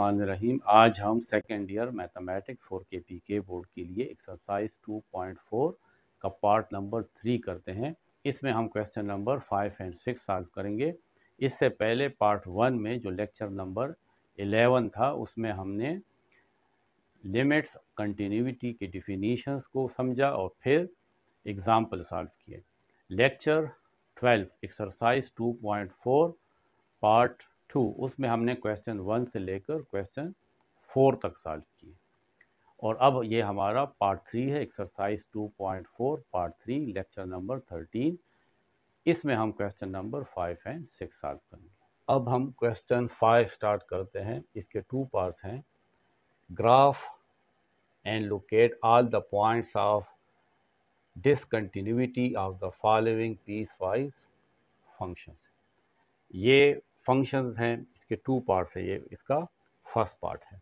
बिस्मिल्लाहिर्रहमानिर्रहीम। आज हम सेकेंड ईयर मैथमेटिक्स 4 के पी के बोर्ड के लिए एक्सरसाइज 2.4 का पार्ट नंबर 3 करते हैं। इसमें हम क्वेश्चन नंबर 5 एंड 6 सॉल्व करेंगे। इससे पहले पार्ट 1 में जो लेक्चर नंबर 11 था उसमें हमने लिमिट्स कंटिन्यूटी के डिफिनीशंस को समझा और फिर एग्जाम्पल सॉल्व किए। लेक्चर 12 एक्सरसाइज 2.4 पार्ट 2 उसमें हमने क्वेश्चन 1 से लेकर क्वेश्चन 4 तक सॉल्व किए और अब ये हमारा पार्ट 3 है, एक्सरसाइज 2.4 पार्ट 3 लेक्चर नंबर 13। इसमें हम क्वेश्चन नंबर 5 एंड 6 सॉल्व करेंगे। अब हम क्वेश्चन 5 स्टार्ट करते हैं। इसके 2 पार्ट्स हैं। Graph and locate all the points of discontinuity of the following piecewise functions. ये फंक्शंस हैं, इसके 2 पार्ट्स है। ये इसका फर्स्ट पार्ट है।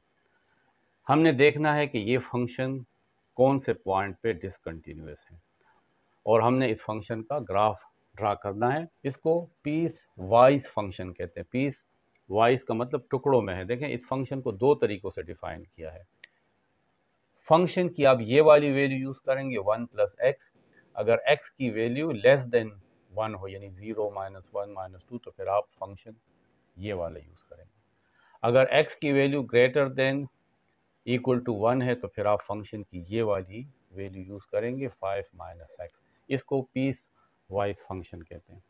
हमने देखना है कि ये फंक्शन कौन से पॉइंट पे डिसकंटिन्यूअस है और हमने इस फंक्शन का ग्राफ ड्रा करना है। इसको पीस वाइज फंक्शन कहते हैं। पीस वाइज का मतलब टुकड़ों में है। देखें, इस फंक्शन को 2 तरीक़ों से डिफाइन किया है। फंक्शन की आप ये वाली वैल्यू यूज़ करेंगे 1 + x। अगर x की वैल्यू लेस देन 1 हो, यानी 0, -1, -2, तो फिर आप फंक्शन ये वाला यूज़ करेंगे। अगर x की value greater than equal to 1 है तो फिर आप फंक्शन की ये वाली वैल्यू यूज़ करेंगे 5 - x। इसको पीस वाइज फंक्शन कहते हैं।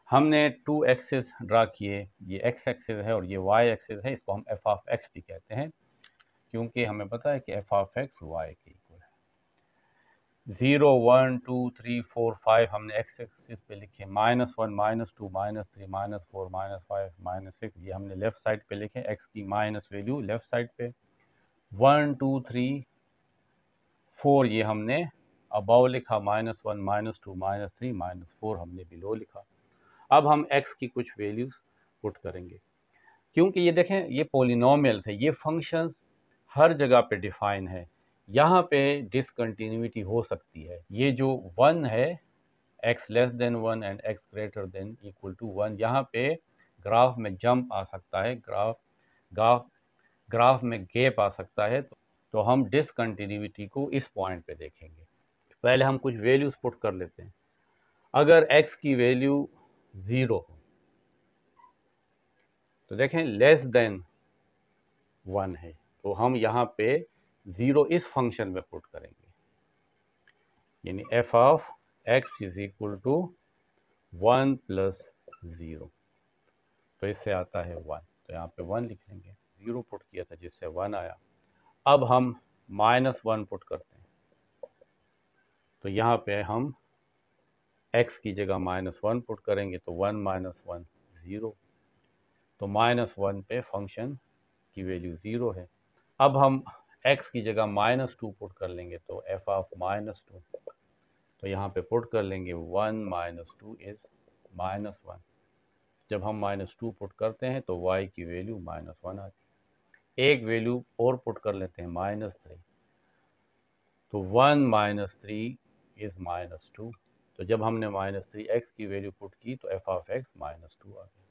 हमने 2 एक्सिस ड्रा किए, ये x एक्सिस है और ये y एक्सिस है। इसको हम f(x) भी कहते हैं क्योंकि हमें पता है कि f(x) y के इक्वल है। 0, 1, 2, 3, 4, 5 हमने x एक्सिस पे लिखे। -1, -2, -3, -4, -5, -6 ये हमने लेफ्ट साइड पे लिखे। x की माइनस वैल्यू लेफ्ट साइड पे। 1, 2, 3, 4 ये हमने अबाव लिखा। -1, -2, -3, -4 हमने बिलो लिखा। अब हम x की कुछ वैल्यूज़ पुट करेंगे क्योंकि ये देखें, ये पॉलिनोमियल थे। ये फंक्शंस हर जगह पे डिफाइन है। यहाँ पे डिसकंटिन्यूटी हो सकती है। ये जो 1 है, x less than 1 and x greater than equal to 1, यहाँ पे ग्राफ में जंप आ सकता है, ग्राफ में गैप आ सकता है। तो हम डिसकंटिन्यूटी को इस पॉइंट पे देखेंगे। पहले हम कुछ वैल्यूज पुट कर लेते हैं। अगर x की वैल्यू 0 हो तो देखें लेस देन 1 है तो हम यहाँ पे 0 इस फंक्शन में पुट करेंगे, यानी f(x) इज इक्वल टू 1 + 0। तो इससे आता है 1, तो यहाँ पे 1 लिख लेंगे। 0 पुट किया था जिससे 1 आया। अब हम -1 पुट करते हैं तो यहाँ पे हम x की जगह -1 पुट करेंगे तो 1 - 1 0। तो -1 पे फंक्शन की वैल्यू 0 है। अब हम x की जगह -2 पुट कर लेंगे तो f(-2) तो यहाँ पे पुट कर लेंगे 1 - 2 इज़ -1। जब हम -2 पुट करते हैं तो y की वैल्यू -1 आती है। एक वैल्यू और पुट कर लेते हैं -3, तो 1 - 3 इज़ -2। तो जब हमने -3x की वैल्यू पुट की तो f(x) -2 आ गया।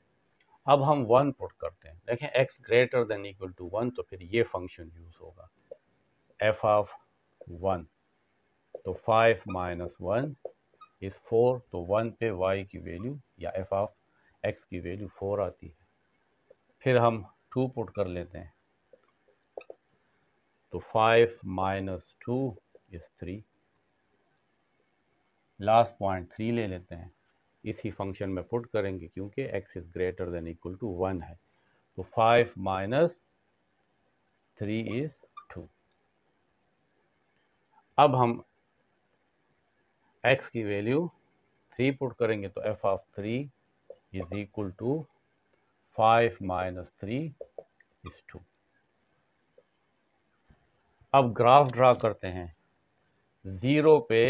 अब हम 1 पुट करते हैं। देखें, x greater than equal to 1 तो फिर ये फंक्शन यूज़ होगा f(1). तो 5 - 1 इज़ 4। तो 1 पे y की वैल्यू या f(x) की वैल्यू 4 आती है। फिर हम 2 पुट कर लेते हैं तो 5 - 2 इज़ 3। लास्ट पॉइंट 3 ले लेते हैं, इसी फंक्शन में पुट करेंगे क्योंकि x is greater than equal to 1 है। तो 5 - 3 इज़ 2। अब हम x की वैल्यू 3 पुट करेंगे तो f(3) is equal to 5 - 3 is 2। अब ग्राफ ड्रा करते हैं। 0 पे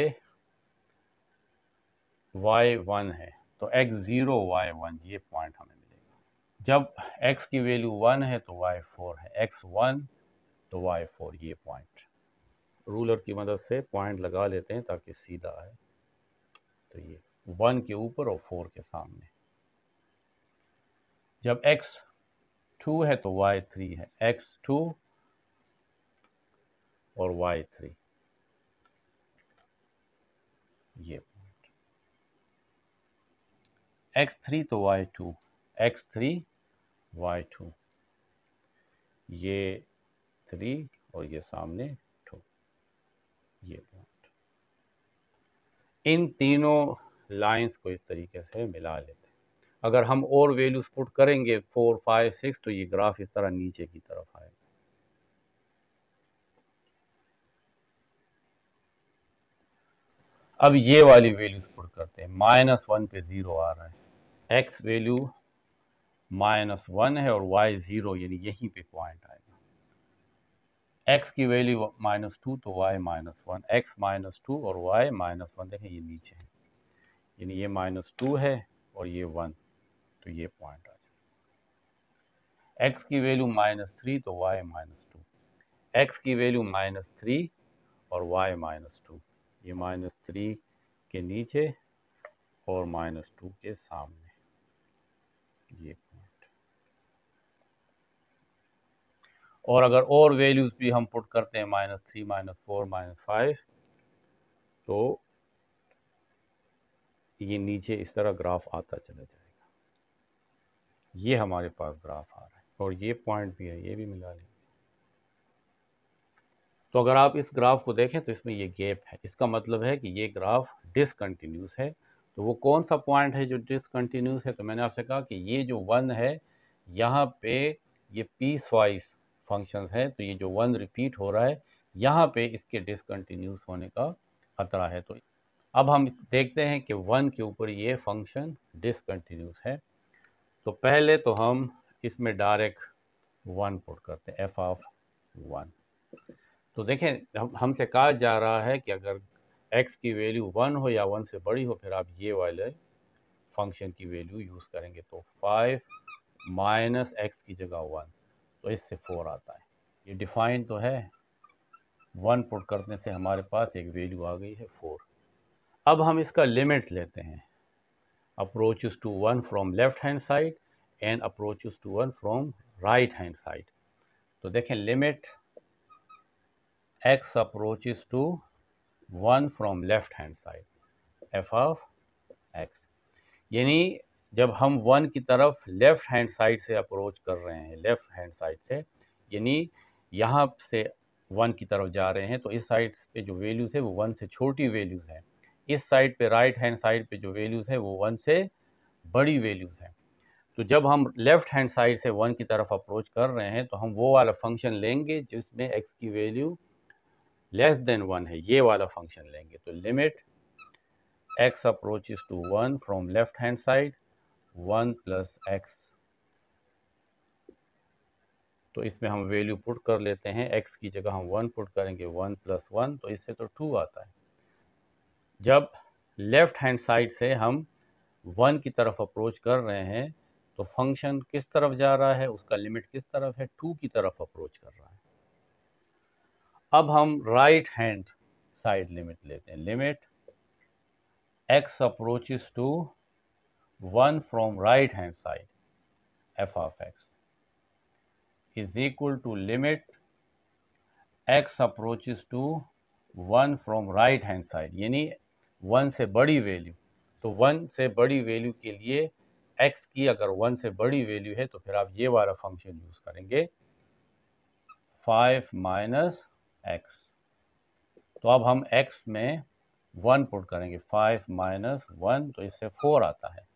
y1 है तो x0 y1 ये पॉइंट हमें मिलेगा। जब x की वैल्यू 1 है तो y4 है, x1 तो y4 ये पॉइंट। रूलर की मदद से पॉइंट लगा लेते हैं ताकि सीधा आए। तो ये 1 के ऊपर और 4 के सामने। जब x 2 है तो y 3 है, x2 और y 3, ये x3 तो y2, x3 y2, ये 3 और ये सामने 2, ये पॉइंट। इन तीनों लाइंस को इस तरीके से मिला लेते हैं। अगर हम और वैल्यूज पुट करेंगे 4, 5, 6 तो ये ग्राफ इस तरह नीचे की तरफ आएगा। अब ये वाली वैल्यूज पुट करते हैं। -1 पे 0 आ रहा है, x वैल्यू -1 है और y 0, यानी यहीं पे पॉइंट आएगा। x की वैल्यू -2 तो y -1, x -2 और y -1, देखें ये नीचे है, यानी ये -2 है और ये 1, तो ये पॉइंट आ जाए। x की वैल्यू -3 तो y -2, x की वैल्यू -3 और y -2, ये -3 के नीचे और -2 के सामने, ये पॉइंट। और अगर और वैल्यूज भी हम पुट करते हैं -3, -4, -5, तो ये नीचे इस तरह ग्राफ आता चला जाएगा। ये हमारे पास ग्राफ आ रहा है और ये पॉइंट भी है, ये भी मिला लेंगे। तो अगर आप इस ग्राफ को देखें तो इसमें ये गैप है, इसका मतलब है कि ये ग्राफ डिसकंटिन्यूस है। तो वो कौन सा पॉइंट है जो डिसकंटिन्यूस है? तो मैंने आपसे कहा कि ये जो 1 है, यहाँ पे ये पीस वाइज फंक्शन है, तो ये जो 1 रिपीट हो रहा है, यहाँ पे इसके डिसकंटिन्यूस होने का खतरा है। तो अब हम देखते हैं कि 1 के ऊपर ये फंक्शन डिसकंटिन्यूस है। तो पहले तो हम इसमें डायरेक्ट 1 पुट करते हैं, एफ ऑफ 1। तो देखें, हमसे कहा जा रहा है कि अगर x की वैल्यू 1 हो या 1 से बड़ी हो, फिर आप ये वाले फंक्शन की वैल्यू यूज़ करेंगे। तो 5 माइनस एक्स की जगह 1, तो इससे 4 आता है। ये डिफाइन तो है, 1 पुट करने से हमारे पास एक वैल्यू आ गई है 4। अब हम इसका लिमिट लेते हैं, approaches to 1 from left hand side and approaches to 1 from right hand side. तो देखें, limit x approaches to 1 from left hand side, f of x, यानी जब हम 1 की तरफ लेफ्ट हैंड साइड से अप्रोच कर रहे हैं, लेफ्ट हैंड साइड से, यानी यहाँ से 1 की तरफ जा रहे हैं, तो इस साइड पे जो वैल्यूज है वो 1 से छोटी वैल्यूज हैं। इस साइड पे, राइट हैंड साइड पे जो वैल्यूज है वो 1 से बड़ी वैल्यूज हैं। तो जब हम लेफ्ट हैंड साइड से 1 की तरफ अप्रोच कर रहे हैं, तो हम वो वाला फंक्शन लेंगे जिसमें x की वैल्यू लेस देन 1 है, ये वाला फंक्शन लेंगे। तो limit x approaches to 1 from left hand side 1 plus x, तो इसमें हम वैल्यू पुट कर लेते हैं, x की जगह हम 1 पुट करेंगे, 1 प्लस 1, तो इससे तो 2 आता है। जब लेफ्ट हैंड साइड से हम 1 की तरफ अप्रोच कर रहे हैं, तो फंक्शन किस तरफ जा रहा है, उसका लिमिट किस तरफ है, 2 की तरफ अप्रोच कर रहा है। अब हम राइट हैंड साइड लिमिट लेते हैं, limit x approaches to 1 from right hand side, f of x is equal to limit x approaches to 1 from right hand side, यानी 1 से बड़ी वैल्यू। तो 1 से बड़ी वैल्यू के लिए x की अगर 1 से बड़ी वैल्यू है, तो फिर आप ये वाला फंक्शन यूज करेंगे, 5 माइनस एक्स। तो अब हम x में 1 पुट करेंगे, 5 माइनस 1, तो इससे 4 आता है।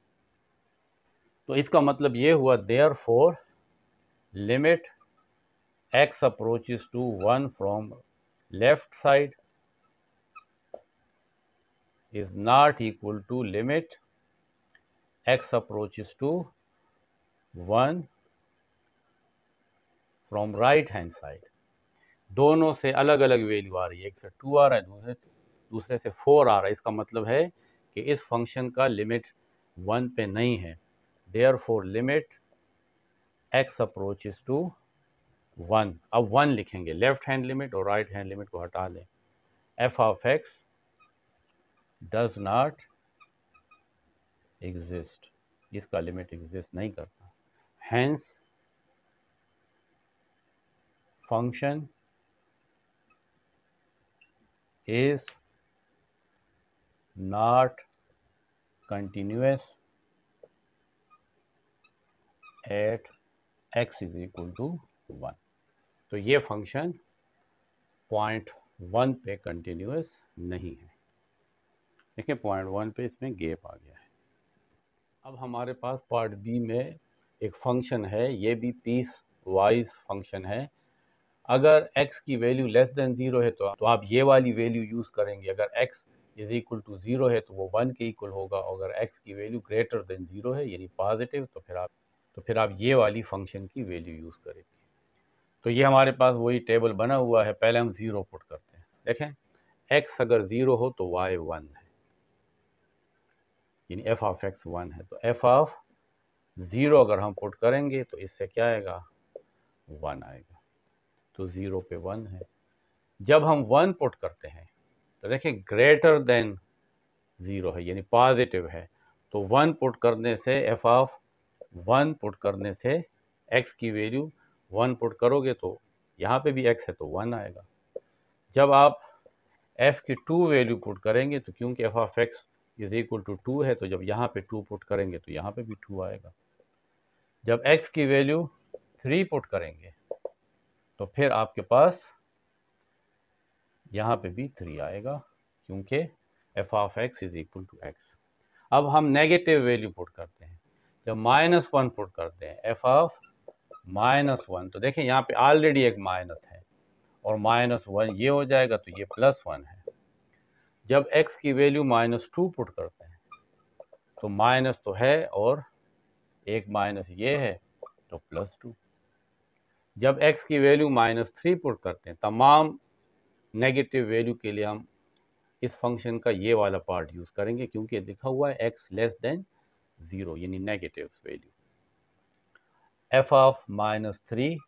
तो इसका मतलब ये हुआ, therefore limit x approaches to 1 from left side is not equal to limit x approaches to 1 from right hand side। दोनों से अलग अलग वैल्यू आ रही है, एक से 2 आ रहा है, दूसरे से 4 आ रहा है। इसका मतलब है कि इस फंक्शन का लिमिट 1 पे नहीं है। Therefore limit x approaches to 1, अब 1 लिखेंगे, लेफ्ट हैंड लिमिट और राइट हैंड लिमिट को हटा दें, f of x does not exist, इसका लिमिट एग्जिस्ट नहीं करता। Hence function is not continuous at x is equal to 1। तो ये फंक्शन पॉइंट 1 पे कंटिन्यूस नहीं है। देखिए पॉइंट 1 पे इसमें गैप आ गया है। अब हमारे पास पार्ट बी में एक फंक्शन है, ये भी पीस वाइज फंक्शन है। अगर x की वैल्यू लेस देन 0 है तो आप ये वाली वैल्यू यूज़ करेंगे। अगर x इज इक्वल टू 0 है तो वो 1 के इक्वल होगा। अगर x की वैल्यू ग्रेटर देन 0 है यानी पॉजिटिव तो फिर आप ये वाली फंक्शन की वैल्यू यूज़ करेंगे। तो ये हमारे पास वही टेबल बना हुआ है। पहले हम 0 पुट करते हैं। देखें x अगर 0 हो तो y 1 है, यानी f ऑफ x 1 है। तो f ऑफ 0 अगर हम पुट करेंगे तो इससे क्या आएगा, 1 आएगा। तो 0 पे 1 है। जब हम 1 पुट करते हैं तो देखें ग्रेटर देन 0 है यानी पॉजिटिव है। तो 1 पुट करने से f ऑफ 1 पुट करने से x की वैल्यू 1 पुट करोगे तो यहाँ पे भी x है तो 1 आएगा। जब आप f की 2 वैल्यू पुट करेंगे तो क्योंकि f of x is equal to 2 है तो जब यहाँ पे 2 पुट करेंगे तो यहाँ पे भी 2 आएगा। जब x की वैल्यू 3 पुट करेंगे तो फिर आपके पास यहाँ पे भी 3 आएगा क्योंकि f of x is equal to x। अब हम नेगेटिव वैल्यू पुट करते हैं। जब -1 पुट करते हैं f ऑफ -1 तो देखें यहाँ पे ऑलरेडी एक माइनस है और -1 ये हो जाएगा तो ये +1 है। जब x की वैल्यू -2 पुट करते हैं तो माइनस तो है और एक माइनस ये है तो +2। जब x की वैल्यू -3 पुट करते हैं, तमाम नेगेटिव वैल्यू के लिए हम इस फंक्शन का ये वाला पार्ट यूज़ करेंगे क्योंकि लिखा हुआ है x लेस देन 0 यानी नेगेटिव वैल्यू। f ऑफ -3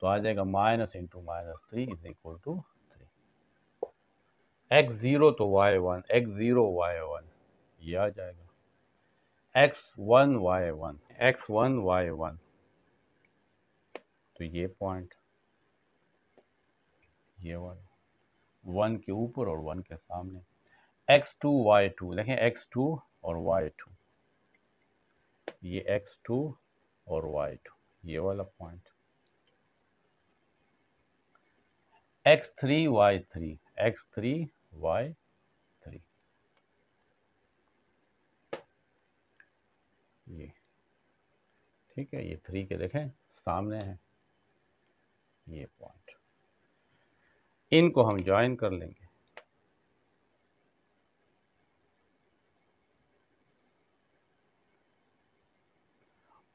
तो आ जाएगा minus into -3 is equal to 3। x0 तो y1, x0 y1 ये आ जाएगा। x1 y1, x1 y1 तो ये पॉइंट ये वाला 1 के ऊपर और 1 के सामने। x2 y2 देखें x2 और y2 ये x2 और y2 ये वाला point. x3 y3, x3 y3 ये ठीक है। ये 3 के देखें सामने है ये पॉइंट। इनको हम ज्वाइन कर लेंगे।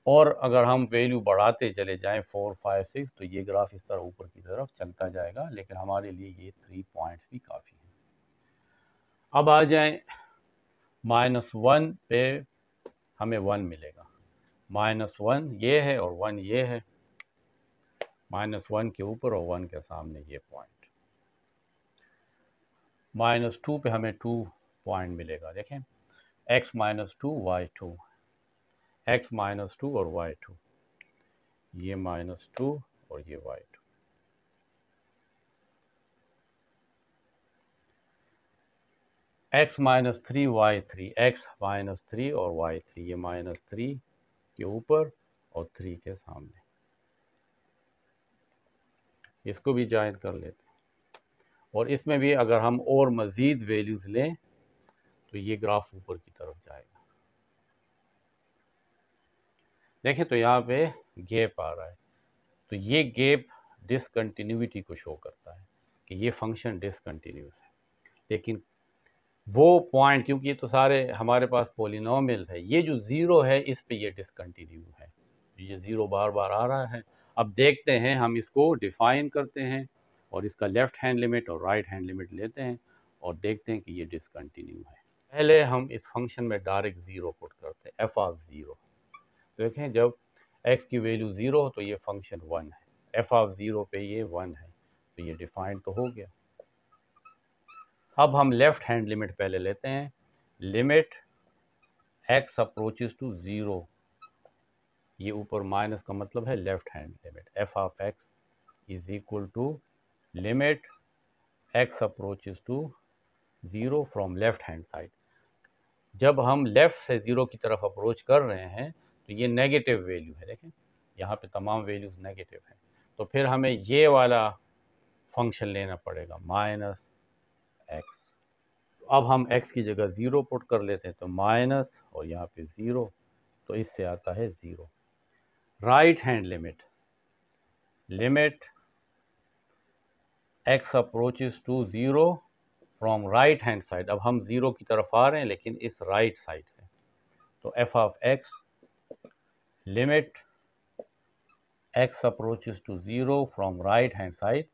और अगर हम वैल्यू बढ़ाते चले जाएं 4, 5, 6 तो ये ग्राफ इस तरह ऊपर की तरफ चलता जाएगा। लेकिन हमारे लिए ये 3 पॉइंट्स भी काफ़ी हैं। अब आ जाएं -1 पे हमें 1 मिलेगा। -1 ये है और 1 ये है। -1 के ऊपर और 1 के सामने ये पॉइंट। -2 पे हमें 2 पॉइंट मिलेगा। देखें x -2 y2, x -2 और y2 ये -2 और ये y2। x -3 y3, x -3 और y3 ये -3 के ऊपर और 3 के सामने। इसको भी ज्वाइन कर लेते हैं। और इसमें भी अगर हम और मज़ीद वैल्यूज़ लें तो ये ग्राफ ऊपर की तरफ जाएगा। देखें तो यहाँ पे गैप आ रहा है। तो ये गैप डिसकंटिन्यूटी को शो करता है कि ये फंक्शन डिसकंटिन्यूस है। लेकिन वो पॉइंट क्योंकि ये तो सारे हमारे पास पॉलिनोमियल है, ये जो 0 है इस पे ये डिसकंटिन्यू है। ये 0 बार बार आ रहा है। अब देखते हैं हम इसको डिफाइन करते हैं और इसका लेफ्ट हैंड लिमिट और राइट हैंड लिमिट लेते हैं और देखते हैं कि ये डिसकंटिन्यू है। पहले हम इस फंक्शन में डायरेक्ट 0 पुट करते हैं f ऑफ 0। देखें जब x की वैल्यू 0 हो तो ये फंक्शन 1 है। f ऑफ 0 पे ये 1 है तो ये डिफाइन तो हो गया। अब हम लेफ्ट हैंड लिमिट पहले लेते हैं। लिमिट x अप्रोचेस टू 0, ये ऊपर माइनस का मतलब है left hand limit f of x is equal to limit x approaches to 0 from left hand side. जब हम लेफ्ट से 0 की तरफ अप्रोच कर रहे हैं तो ये नेगेटिव वैल्यू है, देखें यहाँ पे तमाम वैल्यूज़ नेगेटिव हैं, तो फिर हमें ये वाला फंक्शन लेना पड़ेगा माइनस एक्स। अब हम x की जगह 0 पुट कर लेते हैं तो माइनस और यहाँ पे 0, तो इससे आता है 0। Right hand limit, limit x approaches to 0 from right hand side. अब हम 0 की तरफ आ रहे हैं लेकिन इस राइट साइड से, तो f of x limit x approaches to 0 from right hand side.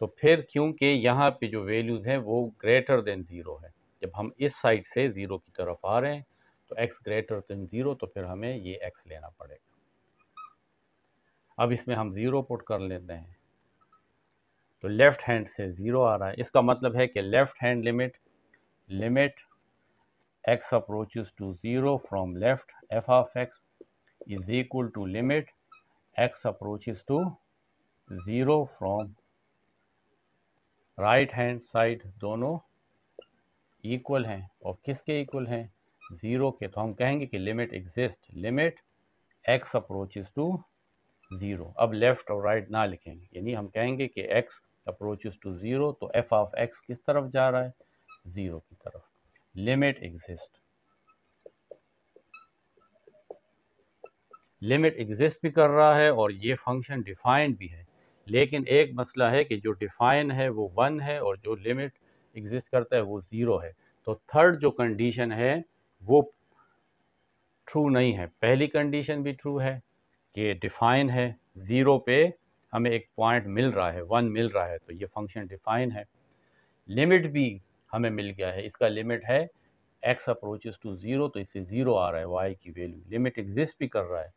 तो फिर क्योंकि यहाँ पे जो वैल्यूज़ हैं वो ग्रेटर देन 0 है, जब हम इस साइड से 0 की तरफ आ रहे हैं तो x ग्रेटर देन 0, तो फिर हमें ये x लेना पड़ेगा। अब इसमें हम 0 पुट कर लेते हैं तो लेफ्ट हैंड से 0 आ रहा है, इसका मतलब है कि left hand limit, limit x approaches to 0 from left f of x is equal to limit x approaches to 0 from right hand side. दोनों इक्वल हैं, और किसके इक्वल हैं? 0 के। तो हम कहेंगे कि limit exist, limit x approaches to 0। अब लेफ्ट और राइट ना लिखेंगे, यानी हम कहेंगे कि x अप्रोचेस टू 0, तो f ऑफ x किस तरफ जा रहा है? 0 की तरफ। लिमिट एग्जिस्ट, लिमिट एग्जिस्ट भी कर रहा है और ये फंक्शन डिफाइंड भी है, लेकिन एक मसला है कि जो डिफाइन है वो 1 है और जो लिमिट एग्जिस्ट करता है वो 0 है। तो थर्ड जो कंडीशन है वो ट्रू नहीं है। पहली कंडीशन भी ट्रू है कि डिफाइन है, 0 पे हमें एक पॉइंट मिल रहा है, 1 मिल रहा है, तो ये फंक्शन डिफाइन है। लिमिट भी हमें मिल गया है, इसका लिमिट है x अप्रोचेस टू 0, तो इससे 0 आ रहा है y की वैल्यू, लिमिट एग्जिस्ट भी कर रहा है।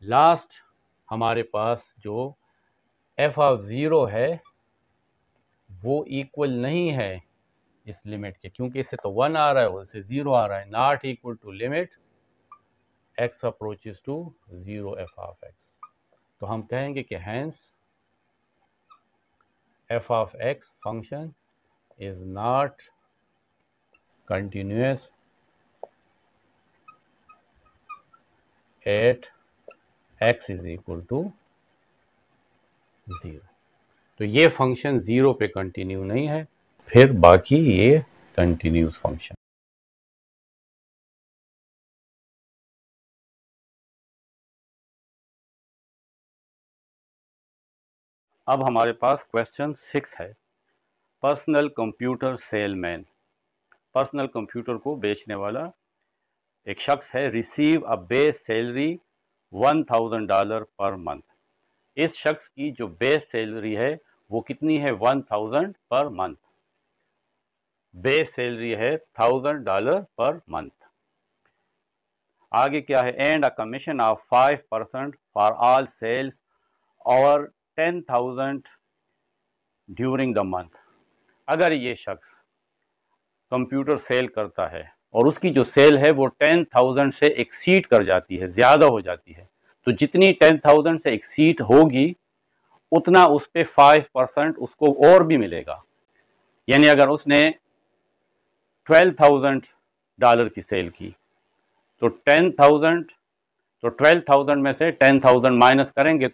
लास्ट हमारे पास जो f ऑफ 0 है वो इक्वल नहीं है इस लिमिट के, क्योंकि इससे तो 1 आ रहा है और इससे 0 आ रहा है। Not equal to limit x approaches to 0 f of x। तो हम कहेंगे कि hence f of x function is not continuous at x is equal to 0। तो ये फंक्शन 0 पे कंटिन्यू नहीं है, फिर बाकी ये कंटिन्यूस फंक्शन। अब हमारे पास क्वेश्चन 6 है, personal computer salesman. Personal computer को बेचने वाला एक शख्स है, receive a base salary $1000 per month. इस शख्स की जो बेस सैलरी है वो कितनी है? 1000 पर मंथ। बेस सैलरी है $1000 पर मंथ। आगे क्या है? And a commission of 5% for all sales और 10,000 ड्यूरिंग द मंथ। अगर ये शख्स कंप्यूटर सेल करता है और उसकी जो सेल है वो 10,000 से एक्सीड कर जाती है, ज़्यादा हो जाती है, तो जितनी 10,000 से एक्सीड होगी उतना उस पर 5% उसको और भी मिलेगा। यानी अगर उसने $12,000 की सेल की तो 10,000, तो 12,000 में से 10,000 माइनस करेंगे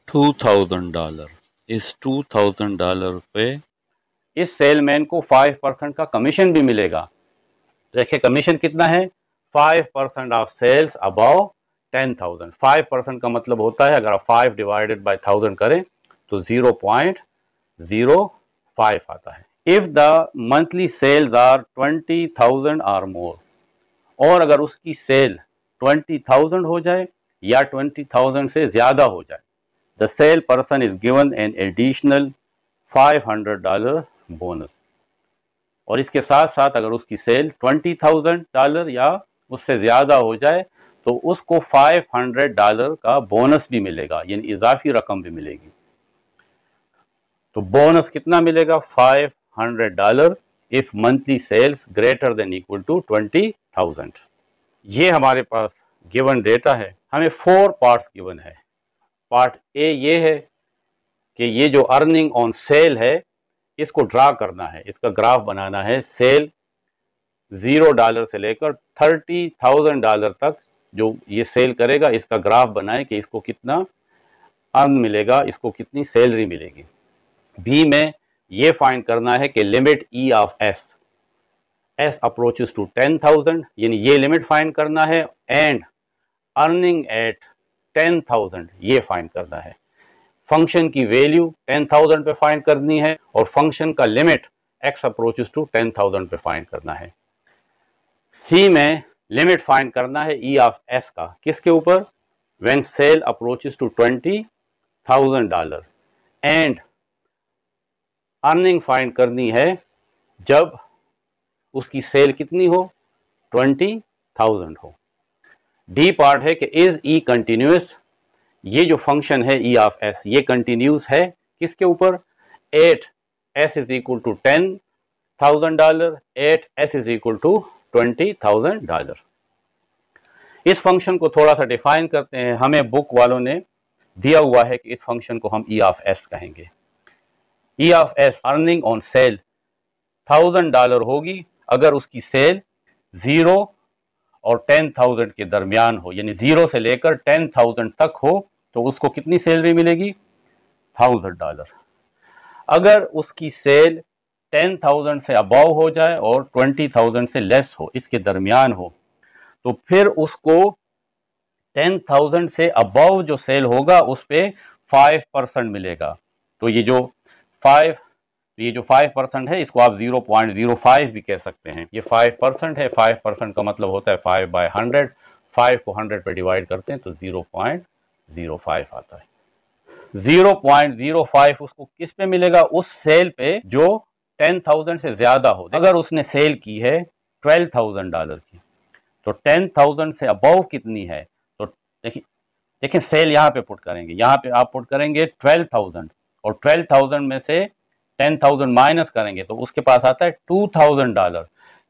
$2,000। इस $2,000 पे इस सेलमैन को 5% का कमीशन भी मिलेगा। देखिए कमीशन कितना है? 5% ऑफ सेल्स अबाव 10,000। 5% का मतलब होता है, अगर आप 5 डिवाइडेड बाय 1000 करें तो 0.05 आता है। If the monthly sales are 20,000 और मोर, और अगर उसकी सेल 20,000 हो जाए या 20,000 से ज्यादा हो जाए, the cell person is given an additional $500 bonus. और इसके साथ साथ अगर उसकी सेल $20,000 या उससे ज़्यादा हो जाए तो उसको $500 का बोनस भी मिलेगा, यानी इजाफी रकम भी मिलेगी। तो बोनस कितना मिलेगा? $500 if monthly sales greater than equal to 20,000। ये हमारे पास गिवन डेटा है, हमें 4 पार्ट्स गिवन है। पार्ट ए ये है कि ये जो अर्निंग ऑन सेल है इसको ड्रा करना है, इसका ग्राफ बनाना है। सेल $0 से लेकर $30,000 तक जो ये सेल करेगा इसका ग्राफ बनाए कि इसको कितना अर्न मिलेगा, इसको कितनी सैलरी मिलेगी। बी में ये फाइंड करना है कि limit E of S approaches to 10,000, यानी ये लिमिट फाइंड करना है, एंड अर्निंग एट 10,000 ये फाइंड करना है। फंक्शन की वैल्यू 10,000 पे फाइंड करनी है और फंक्शन का लिमिट x अप्रोचेस टू 10,000 पे फाइंड करना है। सी में लिमिट फाइंड करना है ई ऑफ एस का, किसके ऊपर, when sale approaches to $20,000, and earning find करनी है जब उसकी सेल कितनी हो, 20,000 हो। डी पार्ट है कि इज ई कंटिन्यूस, ये जो फंक्शन है ई ऑफ एस ये कंटिन्यूस है किसके ऊपर, at S is equal to $10,000 at S is equal to $20,000। इस फंक्शन को थोड़ा सा डिफाइन करते हैं। हमें बुक वालों ने दिया हुआ है कि इस फंक्शन को हम ई ऑफ एस कहेंगे। ई of S earning on sale $1,000 होगी अगर उसकी सेल 0 और 10,000 के दरमियान हो, यानी 0 से लेकर 10,000 तक हो तो उसको कितनी सैलरी मिलेगी, $1,000। अगर उसकी सेल 10,000 से अबव हो जाए और 20,000 से लेस हो, इसके दरमियान हो, तो फिर उसको 10,000 से अबव जो सेल होगा उस पे 5% मिलेगा। तो ये जो 5% है इसको आप 0.05 भी कह सकते हैं। ये 5% है, 5% का मतलब होता है 5/100, 5 को 100 पे डिवाइड करते हैं तो 0.05 आता है। 0.05 उसको किस पे मिलेगा, उस सेल पे जो 10,000 से ज्यादा हो। अगर उसने सेल की है $12,000 की, तो 10,000 से अबव कितनी है, तो देखिए सेल यहाँ पे पुट करेंगे, यहाँ पे आप पुट करेंगे 12,000 और 12,000 में से 10,000 माइनस करेंगे तो उसके पास आता है $2,000।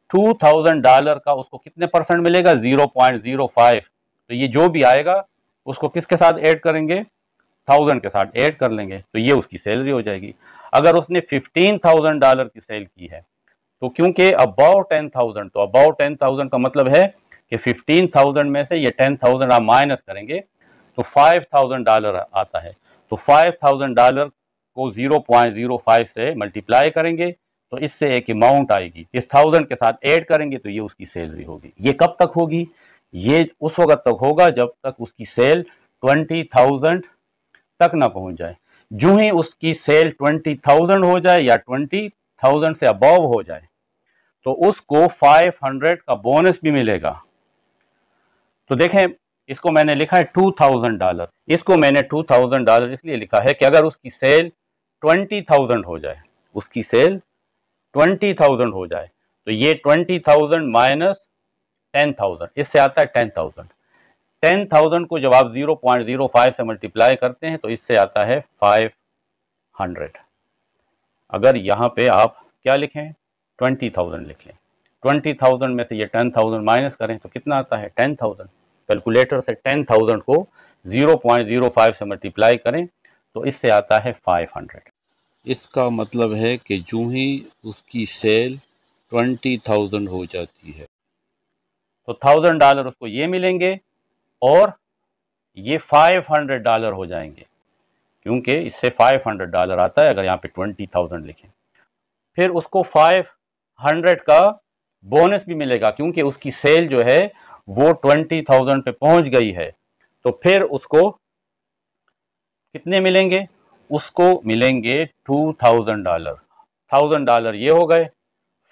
$2,000 का उसको कितने परसेंट मिलेगा, 0.05। तो ये जो भी आएगा उसको किसके साथ ऐड करेंगे, 1000 के साथ ऐड कर लेंगे, तो ये उसकी सैलरी हो जाएगी। अगर उसने $15,000 की सेल की है तो क्योंकि अबाउ 10,000, तो अबाउ 10,000 का मतलब है कि 15,000 में से ये 10,000 आप माइनस करेंगे तो $5,000 आता है। तो $5,000 को 0.05 से मल्टीप्लाई करेंगे तो इससे एक अमाउंट आएगी, इस 1000 के साथ ऐड करेंगे तो ये उसकी सैलरी होगी। ये कब तक होगी, ये उस वक्त तक होगा जब तक उसकी सेल 20,000 तक ना पहुंच जाए। जो ही उसकी सेल 20,000 हो जाए या 20,000 से अबव हो जाए तो उसको 500 का बोनस भी मिलेगा। तो देखें इसको मैंने लिखा है $2,000, इसको मैंने $2,000 इसलिए लिखा है कि अगर उसकी सेल 20,000 हो जाए, उसकी सेल 20,000 हो जाए तो ये 20,000 माइनस 10,000 इससे आता है 10,000। 10,000 को जब आप 0.05 से मल्टीप्लाई करते हैं तो इससे आता है 500। अगर यहाँ पे आप क्या लिखें, 20,000 लिख लें, 20,000 में से ये 10,000 माइनस करें तो कितना आता है 10,000। कैलकुलेटर से 10,000 को 0.05 से मल्टीप्लाई करें तो इससे आता है 500। इसका मतलब है कि जो ही उसकी सेल 20,000 हो जाती है तो $1,000 उसको ये मिलेंगे और ये $500 हो जाएंगे, क्योंकि इससे $500 आता है अगर यहाँ पे 20,000 लिखें। फिर उसको 500 का बोनस भी मिलेगा क्योंकि उसकी सेल जो है वो 20,000 पे पहुंच गई है। तो फिर उसको कितने मिलेंगे, उसको मिलेंगे $2,000। $1,000 ये हो गए,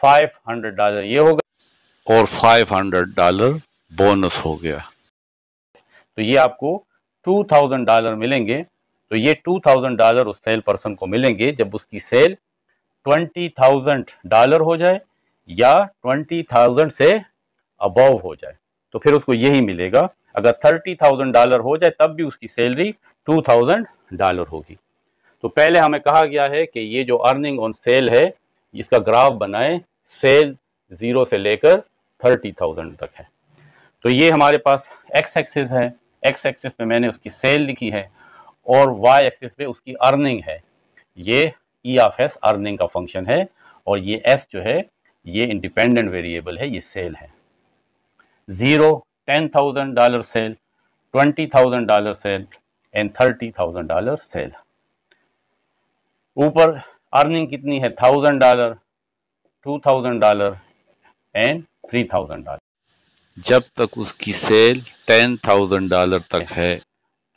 $500 ये हो गए और $500 बोनस हो गया। तो ये आपको $2,000 मिलेंगे। तो ये $2,000 उस सेल पर्सन को मिलेंगे जब उसकी सेल $20,000 हो जाए या 20,000 से अबव हो जाए, तो फिर उसको यही मिलेगा। अगर $30,000 हो जाए तब भी उसकी सैलरी $2,000 होगी। तो पहले हमें कहा गया है कि ये जो अर्निंग ऑन सेल है इसका ग्राफ बनाएं, सेल 0 से लेकर 30,000 तक है। तो ये हमारे पास एक्स एक्सिस है, एक्स एक्सिस पे मैंने उसकी सेल लिखी है और वाई एक्सिस पे उसकी अर्निंग है। ये ई ऑफ एस अर्निंग का फंक्शन है, और ये एस जो है ये इंडिपेंडेंट वेरिएबल है, ये सेल है। 0 $10,000 सेल, $20,000 सेल एंड $30,000 सेल। ऊपर अर्निंग कितनी है, $1,000, $2,000 एंड $3,000। जब तक उसकी सेल $10,000 तक है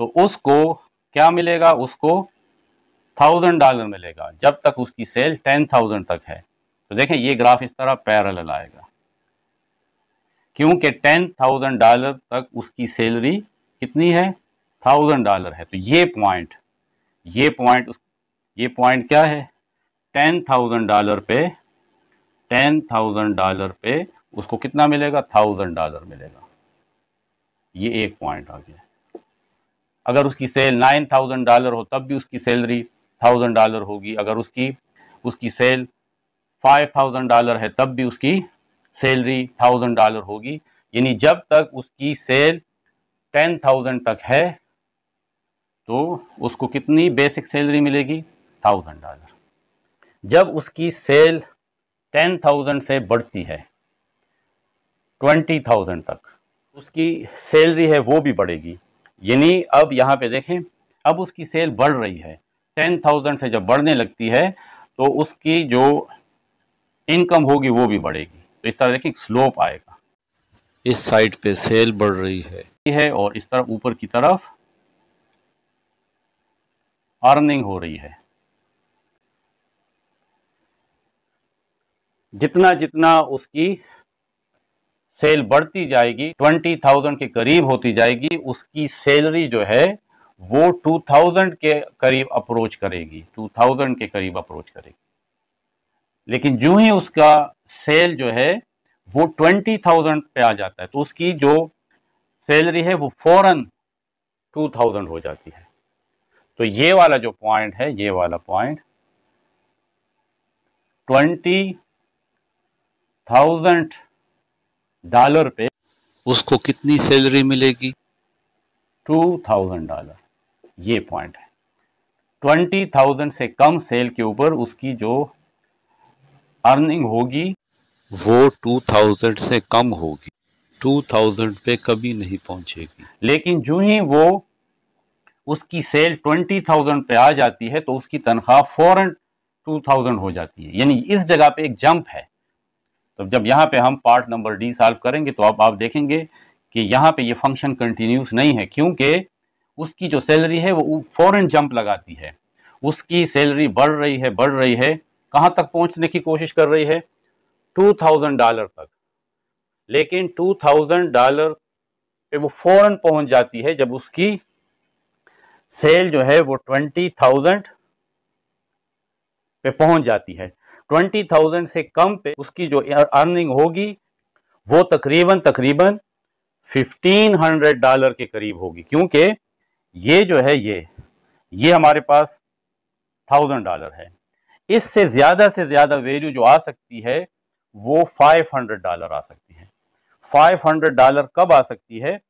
तो उसको क्या मिलेगा, उसको $1,000 मिलेगा जब तक उसकी सेल 10,000 तक है। तो देखें ये ग्राफ इस तरह पैरेलल आएगा, क्योंकि $10,000 तक उसकी सैलरी कितनी है, $1,000 है। तो ये पॉइंट क्या है, $10,000 पे उसको कितना मिलेगा, $1,000 मिलेगा। ये एक पॉइंट आ गया। अगर उसकी सेल $9,000 हो तब भी उसकी सैलरी $1,000 होगी। अगर उसकी सेल $5,000 है तब भी उसकी सैलरी $1,000 होगी। यानी जब तक उसकी सेल 10,000 तक है तो उसको कितनी बेसिक सैलरी मिलेगी, $1,000। जब उसकी सेल 10,000 से बढ़ती है 20,000 तक, उसकी सैलरी है वो भी बढ़ेगी। यानी अब यहाँ पे देखें, अब उसकी सेल बढ़ रही है, 10,000 से जब बढ़ने लगती है तो उसकी जो इनकम होगी वो भी बढ़ेगी। तो इस तरह देखिए स्लोप आएगा, इस साइड पे सेल बढ़ रही है और इस तरह ऊपर की तरफ अर्निंग हो रही है। जितना जितना उसकी सेल बढ़ती जाएगी, 20,000 के करीब होती जाएगी, उसकी सैलरी जो है वो 2,000 के करीब अप्रोच करेगी, 2,000 के करीब अप्रोच करेगी। लेकिन जो ही उसका सेल जो है वो 20,000 पे आ जाता है तो उसकी जो सैलरी है वो फौरन 2,000 हो जाती है। तो ये वाला जो पॉइंट है, ये वाला पॉइंट $20,000 पे उसको कितनी सैलरी मिलेगी, $2,000, ये पॉइंट है। 20,000 से कम सेल के ऊपर उसकी जो अर्निंग होगी वो 2,000 से कम होगी, 2,000 पे कभी नहीं पहुंचेगी। लेकिन जो ही वो उसकी सेल 20,000 पे आ जाती है तो उसकी तनख्वाह फौरन 2,000 हो जाती है। यानी इस जगह पे एक जंप है। तो जब यहाँ पे हम पार्ट नंबर डी सॉल्व करेंगे तो अब आप देखेंगे कि यहाँ पे ये फंक्शन कंटिन्यूस नहीं है, क्योंकि उसकी जो सैलरी है वो फौरन जंप लगाती है। उसकी सैलरी बढ़ रही है, कहाँ तक पहुँचने की कोशिश कर रही है, $2,000 तक। लेकिन $2,000 पे वो फौरन पहुँच जाती है जब उसकी सेल जो है वो 20,000 पे पहुँच जाती है। 20,000 से कम पे उसकी जो अर्निंग होगी वो तकरीबन $1,500 के करीब होगी, क्योंकि ये जो है ये हमारे पास $1,000 है। इससे ज्यादा से ज्यादा वैल्यू जो आ सकती है वो $500 आ सकती है। $500 कब आ सकती है,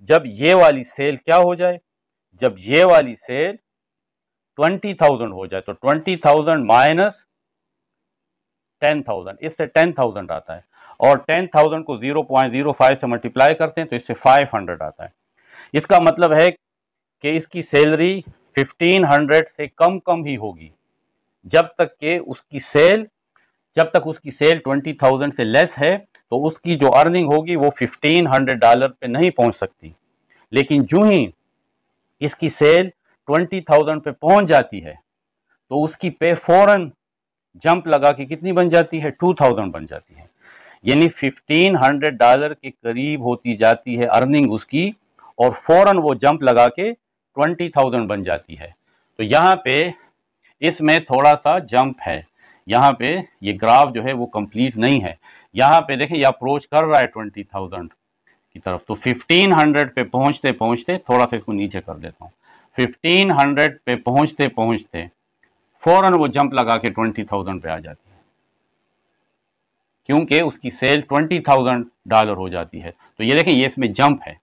जब ये वाली सेल क्या हो जाए, जब ये वाली सेल 20,000 हो जाए। तो 20,000 माइनस 10,000, इससे 10,000 आता है, और 10,000 को 0.05 से मल्टीप्लाई करते हैं तो इससे 500 आता है। इसका मतलब है कि इसकी सैलरी 1,500 से कम ही होगी जब तक उसकी सेल 20,000 से लेस है, तो उसकी जो अर्निंग होगी वो $1,500 पे नहीं पहुंच सकती। लेकिन जो ही इसकी सेल 20,000 पे पहुंच जाती है तो उसकी पे फौरन जंप लगा के कितनी बन जाती है, 2,000 बन जाती है। यानी $1,500 के करीब होती जाती है अर्निंग उसकी, और फौरन वो जंप लगा के 20,000 बन जाती है। तो यहाँ पे इसमें थोड़ा सा जंप है, यहाँ पे ये ग्राफ जो है वो कंप्लीट नहीं है। यहाँ पे देखिए ये अप्रोच कर रहा है 20,000 की तरफ। तो 1,500 पे पहुँचते पहुँचते, थोड़ा सा इसको नीचे कर देता हूँ, 1,500 पे पहुँचते पहुँचते फौरन वो जंप लगा के 20,000 पे आ जाती है, क्योंकि उसकी सेल $20,000 हो जाती है। तो ये देखें ये इसमें जंप है।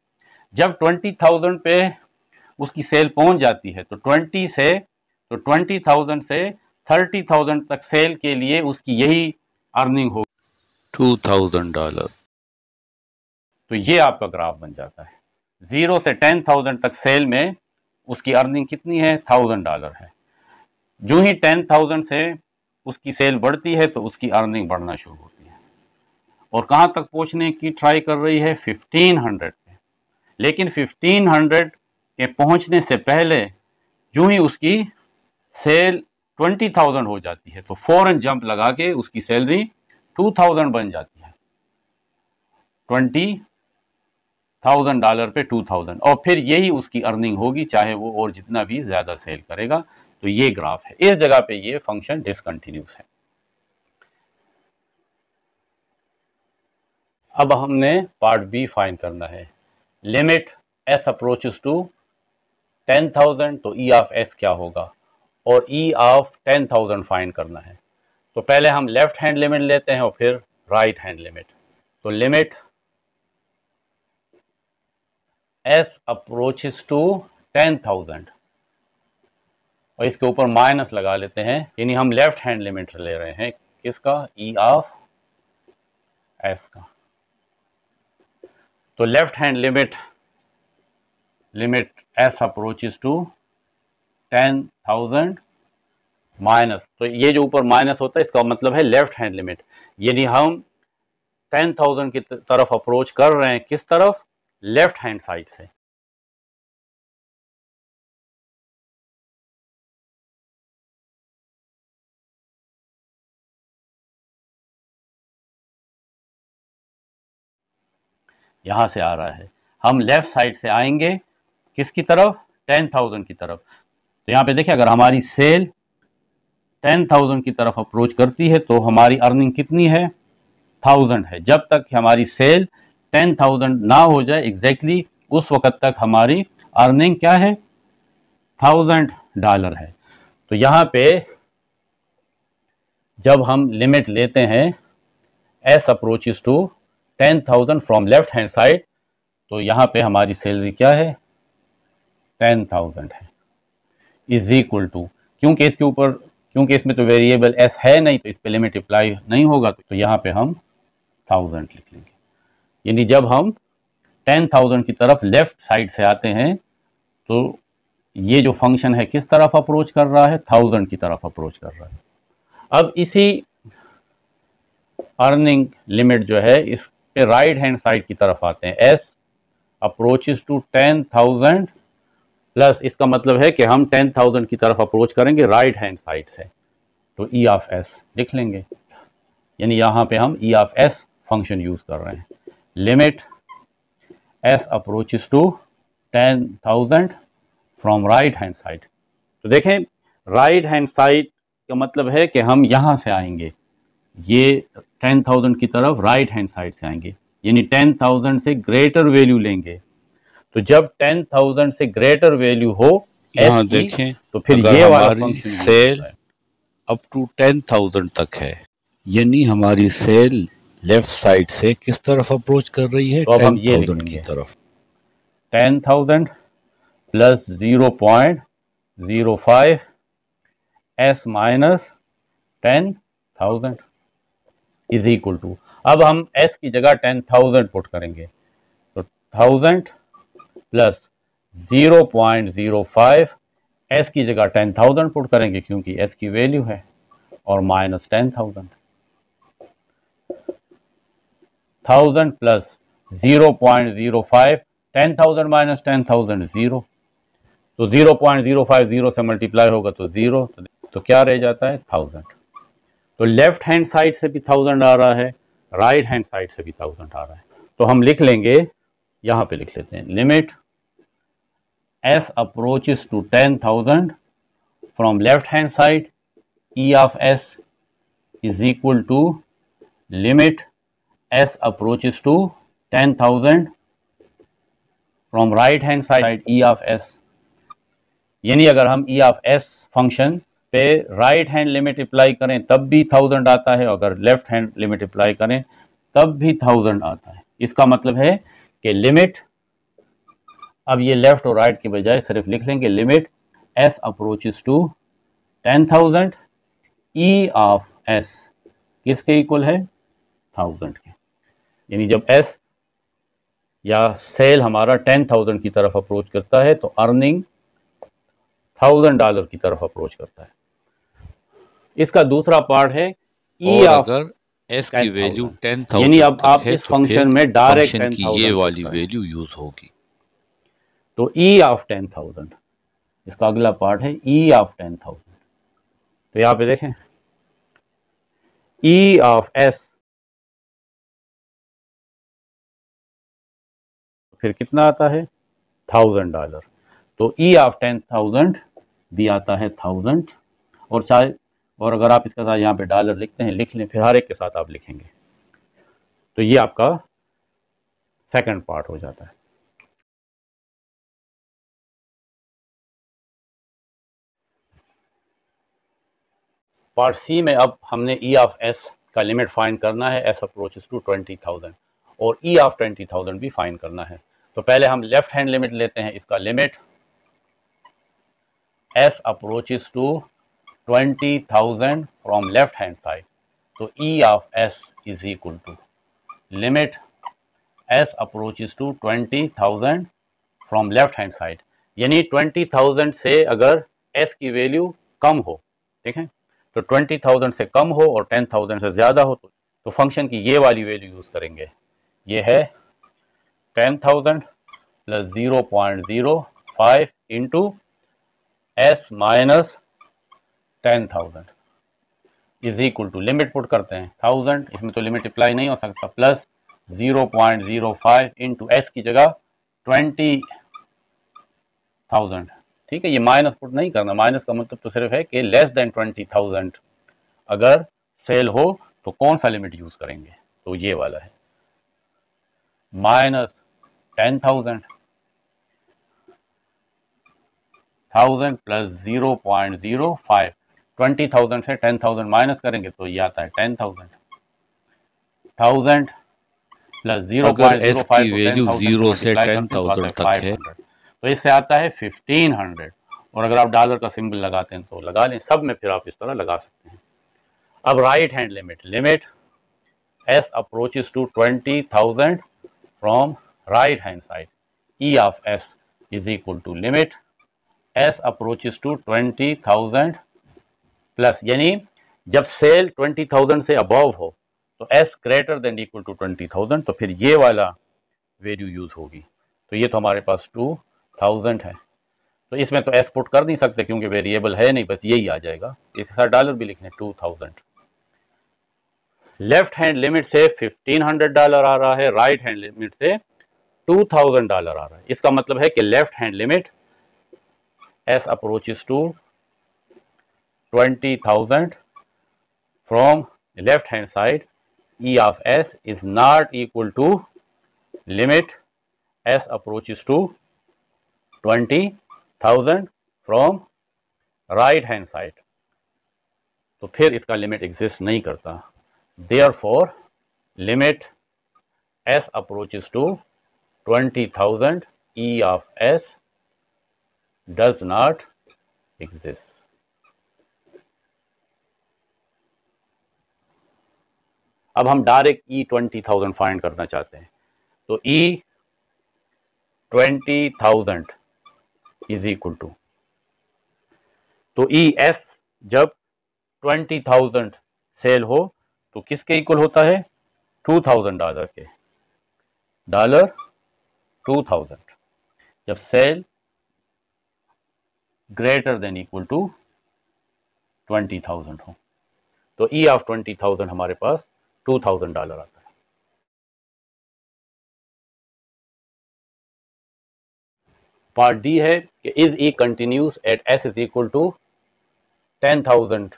जब 20,000 पे उसकी सेल पहुंच जाती है तो 20,000 से 30,000 तक सेल के लिए उसकी यही अर्निंग हो, $2,000। तो ये आपका ग्राफ बन जाता है। 0 से 10,000 तक सेल में उसकी अर्निंग कितनी है, $1,000 है। जो ही 10,000 से उसकी सेल बढ़ती है तो उसकी अर्निंग बढ़ना शुरू होती है और कहाँ तक पहुँचने की ट्राई कर रही है, 1500 पे। लेकिन 1500 के पहुँचने से पहले जो ही उसकी सेल 20,000 हो जाती है तो फौरन जंप लगा के उसकी सैलरी 2,000 बन जाती है। $20,000 पे 2,000 और फिर यही उसकी अर्निंग होगी, चाहे वो और जितना भी ज़्यादा सेल करेगा। तो ये ग्राफ है, इस जगह पे ये फंक्शन डिसकंटिन्यूस है। अब हमने पार्ट बी फाइंड करना है, लिमिट एस अप्रोचेस टू 10,000, तो ई ऑफ एस क्या होगा, और ई ऑफ 10,000 फाइंड करना है। तो पहले हम लेफ्ट हैंड लिमिट लेते हैं और फिर राइट हैंड लिमिट। तो लिमिट एस अप्रोचेस टू 10,000 और इसके ऊपर माइनस लगा लेते हैं, यानी हम लेफ्ट हैंड लिमिट ले रहे हैं किसका, ई ऑफ एस का। तो left hand limit S approaches to 10,000 minus, तो ये जो ऊपर माइनस होता है इसका मतलब है लेफ्ट हैंड लिमिट, यानी हम 10,000 की तरफ अप्रोच कर रहे हैं, किस तरफ, लेफ्ट हैंड साइड से। यहां से आ रहा है, हम लेफ्ट साइड से आएंगे किसकी तरफ, 10,000 की तरफ। तो यहाँ पे देखिए, अगर हमारी सेल 10,000 की तरफ अप्रोच करती है तो हमारी अर्निंग कितनी है, 1000 है। जब तक हमारी सेल 10,000 ना हो जाए एग्जैक्टली उस वक्त तक हमारी अर्निंग क्या है, $1,000 है। तो यहाँ पे जब हम लिमिट लेते हैं S approaches to 10,000 from left hand side, तो यहाँ पे हमारी सैलरी क्या है, 10,000 है, इज इक्वल टू, क्योंकि इसके ऊपर, क्योंकि इसमें तो वेरिएबल एस है नहीं तो इस पे लिमिट अप्लाई नहीं होगा, तो यहाँ पे हम 1000 लिख लेंगे। यानी जब हम 10,000 की तरफ लेफ्ट साइड से आते हैं तो ये जो फंक्शन है किस तरफ अप्रोच कर रहा है, 1000 की तरफ अप्रोच कर रहा है। अब इसी अर्निंग लिमिट जो है इस पे राइट हैंड साइड की तरफ आते हैं, एस अप्रोचेस टू 10,000 प्लस, इसका मतलब है कि हम 10,000 की तरफ अप्रोच करेंगे राइट हैंड साइड से, तो ई ऑफ एस लिख लेंगे। यानी यहाँ पे हम E of S function use कर रहे हैं, limit S approaches to 10,000 from right hand side. तो देखें, राइट हैंड साइड का मतलब है कि हम यहाँ से आएंगे, ये 10,000 की तरफ राइट हैंड साइड से आएंगे, यानी 10,000 से ग्रेटर वैल्यू लेंगे। तो जब 10,000 से ग्रेटर वैल्यू हो यहाँ देखें, तो फिर ये वाला फंक्शन सेल अप टू 10,000 तक है, यानी हमारी सेल लेफ्ट साइड से किस तरफ अप्रोच कर रही है, तो 10,000 की तरफ। 10,000 plus 0.05 S minus 10,000 is equal to, अब हम एस की जगह 10,000 पुट करेंगे, तो 1000 प्लस 0.05 एस की जगह 10,000 पुट करेंगे क्योंकि एस की वैल्यू है, और माइनस 10,000, 1000 प्लस 0.05, 10,000 माइनस 10,000 0, तो 0.05 0 से मल्टीप्लाई होगा तो 0, तो क्या रह जाता है, 1000। तो लेफ्ट हैंड साइड से भी 1000 आ रहा है, राइट हैंड साइड से भी 1000 आ रहा है। तो हम लिख लेंगे, यहाँ पे लिख लेते हैं, limit S approaches to 10,000 from left hand side, E of S is equal to limit S approaches to 10,000 from right hand side, E of S. यानी अगर हम ई ऑफ एस फंक्शन पे राइट हैंड लिमिट अप्लाई करें तब भी 1000 आता है, अगर लेफ्ट हैंड लिमिट अप्लाई करें तब भी 1000 आता है। इसका मतलब है कि लिमिट अब ये लेफ्ट और राइट के बजाय सिर्फ लिख लेंगे limit S approaches to 10,000 E of S किसके इक्वल है 1000 के, यानी जब एस या सेल हमारा 10,000 की तरफ अप्रोच करता है तो अर्निंग $1000 की तरफ अप्रोच करता है। इसका दूसरा पार्ट है ई ऑफ अगर एस की वैल्यू 10,000 यानी अब आप इस तो फंक्शन में डायरेक्ट फंक्शन की ये वाली वैल्यू यूज होगी। तो ई ऑफ 10,000 इसका अगला पार्ट है ई ऑफ 10,000। तो यहां पे देखें ई ऑफ एस फिर कितना आता है $1000। तो ई ऑफ 10,000 भी आता है 1000 और शायद और अगर आप इसके साथ यहाँ पे डॉलर लिखते हैं लिख लें, फिर हर एक के साथ आप लिखेंगे तो ये आपका सेकंड पार्ट हो जाता है। पार्ट सी में अब हमने ई ऑफ एस का लिमिट फाइंड करना है एस अप्रोचेस टू 20,000 और ई ऑफ 20,000 भी फाइंड करना है। तो पहले हम लेफ्ट हैंड लिमिट लेते हैं, इसका limit S approaches to 20,000 from left hand side. तो e of S is equal to limit S approaches to 20,000 from left hand side, यानी 20,000 से अगर एस की वैल्यू कम हो, ठीक है, तो 20,000 से कम हो और 10,000 से ज़्यादा हो तो फंक्शन की ये वाली वैल्यू यूज़ करेंगे। ये है 10,000 plus 0.05 into S minus 10,000 is equal to limit put करते हैं 1000, इसमें तो लिमिट अप्लाई नहीं हो सकता, प्लस 0.05 इंटू एस की जगह 20,000। ठीक है, ये माइनस पुट नहीं करना, माइनस का मतलब तो सिर्फ है कि लेस देन 20,000 अगर सेल हो तो कौन सा लिमिट यूज करेंगे, तो ये वाला है माइनस 10,000 प्लस 0.05, 20,000 से 10,000 माइनस करेंगे तो ये आता है 10,000 प्लस 0.05 वैल्यू 0 से 10,000 तक है तो इससे आता है 1500। और अगर आप डॉलर का सिंबल लगाते हैं तो लगा लें, सब में फिर आप इस तरह लगा सकते हैं। अब right hand limit S approaches to 20,000 from right hand side, E of S is equal to limit S approaches to 20,000 plus, यानी जब सेल 20,000 से अबव हो तो S greater than equal to 20,000, तो फिर ये वाला वैल्यू यूज होगी। तो ये तो हमारे पास 2,000 है, तो इसमें तो एस पुट कर नहीं सकते क्योंकि वेरिएबल है नहीं, बस यही आ जाएगा, इसके साथ डॉलर भी लिखने 2,000। लेफ्ट हैंड लिमिट से $1,500 आ रहा है, राइट हैंड लिमिट से $2,000 आ रहा है। इसका मतलब है कि left hand limit S approaches to 20,000 from left hand side E of S is not equal to limit S approaches to 20,000 from right hand side, तो फिर इसका लिमिट एग्जिस्ट नहीं करता। Therefore limit S approaches to 20,000 E of S does not exist। अब हम direct E20,000 find करना चाहते हैं, तो E20,000 इज इक्वल टू, तो ES जब 20,000 सेल हो तो किसके इक्वल होता है $2,000 के, $2000 जब sale greater than equal to 20,000 हो, तो E ऑफ 20,000 हमारे पास $2,000 आता है। पार्ट डी है कि is E continuous at S is equal to 10,000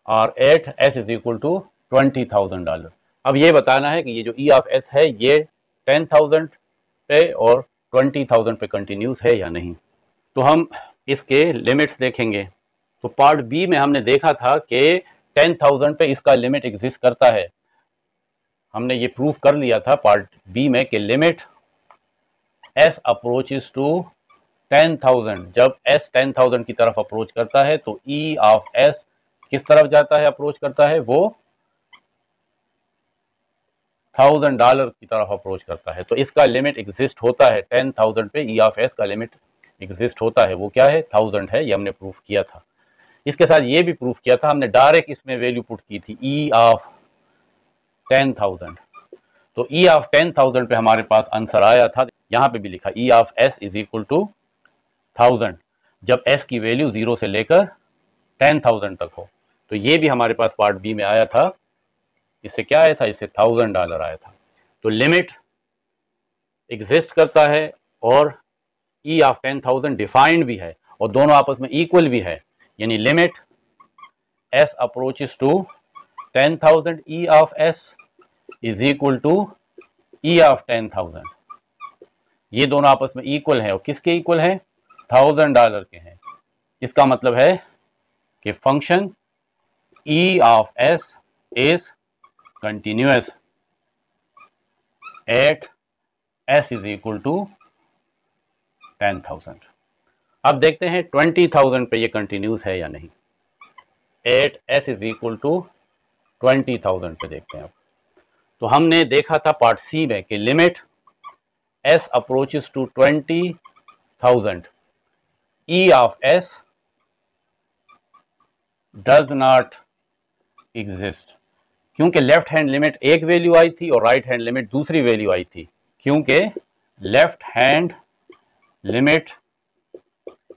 और at S is equal to $20,000। अब ये बताना है कि ये जो ई ऑफ एस है ये 10,000 पे और 20,000 पे कंटिन्यूस है या नहीं। तो हम इसके लिमिट्स देखेंगे। तो पार्ट बी में हमने देखा था कि 10,000 पे इसका लिमिट एग्जिस्ट करता है, हमने ये प्रूफ कर लिया था पार्ट बी में कि लिमिट s अप्रोचेस टू 10,000, जब s 10,000 की तरफ अप्रोच करता है तो e ऑफ s किस तरफ जाता है, अप्रोच करता है, वो $1,000 की तरफ अप्रोच करता है। तो इसका लिमिट एग्जिस्ट होता है 10,000 पे, ई ऑफ एस का लिमिट एग्जिस्ट होता है, वो क्या है, 1000 है, ये हमने प्रूफ किया था। इसके साथ ये भी प्रूफ किया था हमने, डायरेक्ट इसमें वैल्यू पुट की थी ई ऑफ 10,000। तो ई ऑफ 10,000 पे हमारे पास आंसर आया था, यहां पे भी लिखा E of S is equal to 1000 जब एस की वैल्यू 0 से लेकर 10,000 तक हो। तो ये भी हमारे पास पार्ट बी में आया था, इससे क्या आया था, इससे $1,000 आया था। तो लिमिट एग्जिस्ट करता है और ई ऑफ 10,000 डिफाइंड भी है और दोनों आपस में इक्वल भी है, यानी limit S approaches to 10,000 E of S is equal to E of 10,000। ये दोनों आपस में इक्वल है और किसके इक्वल है, $1,000 के हैं। इसका मतलब है कि function E of S is continuous at s is equal to 10,000। अब देखते हैं 20,000 पे ये कंटिन्यूस है या नहीं। At s is equal to 20,000 पे देखते हैं। अब तो हमने देखा था पार्ट सी में कि limit s approaches to 20,000 e of s does not exist, क्योंकि लेफ्ट हैंड लिमिट एक वैल्यू आई थी और राइट हैंड लिमिट दूसरी वैल्यू आई थी। क्योंकि left hand limit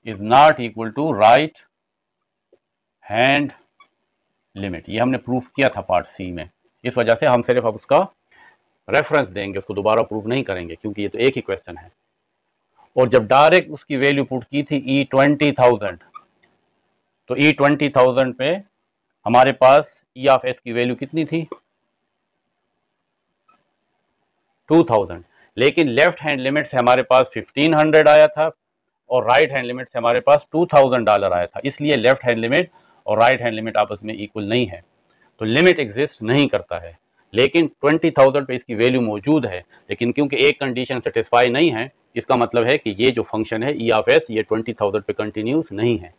is not equal to right hand limit, ये हमने प्रूफ किया था पार्ट सी में। इस वजह से हम सिर्फ अब उसका रेफरेंस देंगे, उसको दोबारा प्रूफ नहीं करेंगे क्योंकि ये तो एक ही क्वेश्चन है। और जब डायरेक्ट उसकी वैल्यू पुट की थी ई 20,000, तो ई 20,000 पे हमारे पास ई ऑफ एस की वैल्यू कितनी थी, 2,000। लेकिन लेफ्ट हैंड लिमिट से हमारे पास 1500 आया था और राइट हैंड लिमिट से हमारे पास $2,000 आया था, इसलिए लेफ्ट हैंड लिमिट और राइट हैंड लिमिट आपस में इक्वल नहीं है, तो लिमिट एग्जिस्ट नहीं करता है। लेकिन 20,000 पे इसकी वैल्यू मौजूद है, लेकिन क्योंकि एक कंडीशन सेटिस्फाई नहीं है, इसका मतलब है कि ये जो फंक्शन है ई ऑफ एस ये 20,000 पे कंटिन्यूस नहीं है।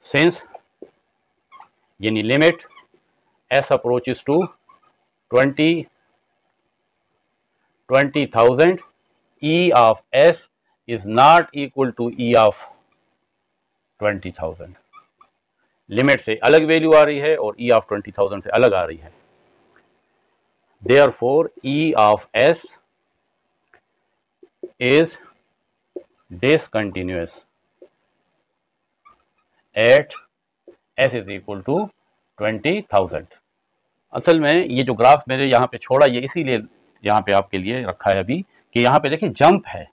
सिंस यानी limit S approaches to 20,000 e of s is not equal to e of 20,000। Limit से अलग वैल्यू आ रही है और e of 20,000 से अलग आ रही है। Therefore e of s is discontinuous at s is equal to 20,000। असल में ये जो ग्राफ मैंने यहाँ पे छोड़ा ये इसीलिए यहाँ पे आपके लिए रखा है अभी कि यहाँ पे देखिए जंप है,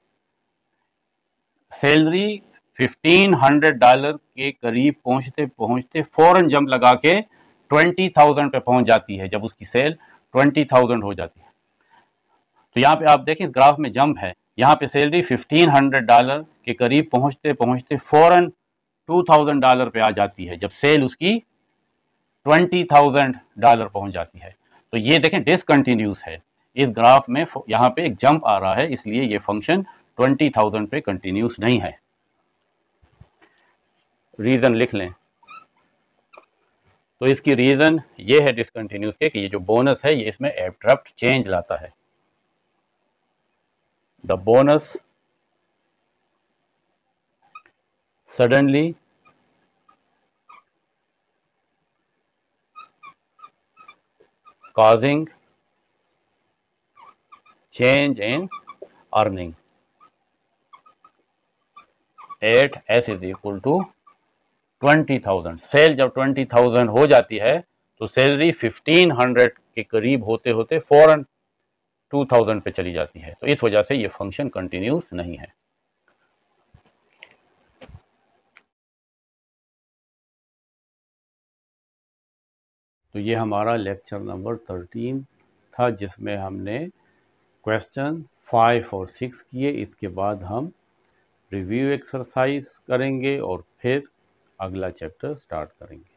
सैलरी $1,500 के करीब पहुंचते पहुंचते फौरन जंप लगा के 20,000 पे पहुंच जाती है जब उसकी सेल 20,000 हो जाती है। तो यहाँ पे आप देखें ग्राफ में जंप है, यहाँ पे सैलरी $1,500 के करीब पहुंचते पहुंचते फौरन $2,000 पे आ जाती है जब सेल उसकी $20,000 पहुंच जाती है। तो ये देखें डिसकंटिन्यूस है, इस ग्राफ में यहाँ पे एक जंप आ रहा है, इसलिए ये फंक्शन 20,000 पे कंटिन्यूस नहीं है। रीजन लिख लें, तो इसकी रीजन ये है डिसकंटिन्यूस के कि ये जो बोनस है ये इसमें एब्रप्ट चेंज लाता है। The bonus suddenly causing change in earning at s is equal to 20,000। Cell जब 20,000 हो जाती है तो सैलरी 1,500 के करीब होते होते फौरन 2,000 पे चली जाती है, तो इस वजह से ये फंक्शन कंटिन्यूस नहीं है। तो ये हमारा लेक्चर नंबर 13 था जिसमें हमने क्वेश्चन 5 और 6 किए। इसके बाद हम रिव्यू एक्सरसाइज करेंगे और फिर अगला चैप्टर स्टार्ट करेंगे।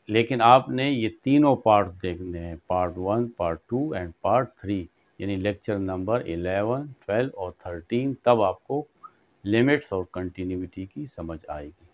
लेकिन आपने ये तीनों पार्ट देखने हैं, पार्ट 1, पार्ट 2 एंड पार्ट 3। यानी लेक्चर नंबर 11, 12 और 13, तब आपको लिमिट्स और कंटिन्यूटी की समझ आएगी।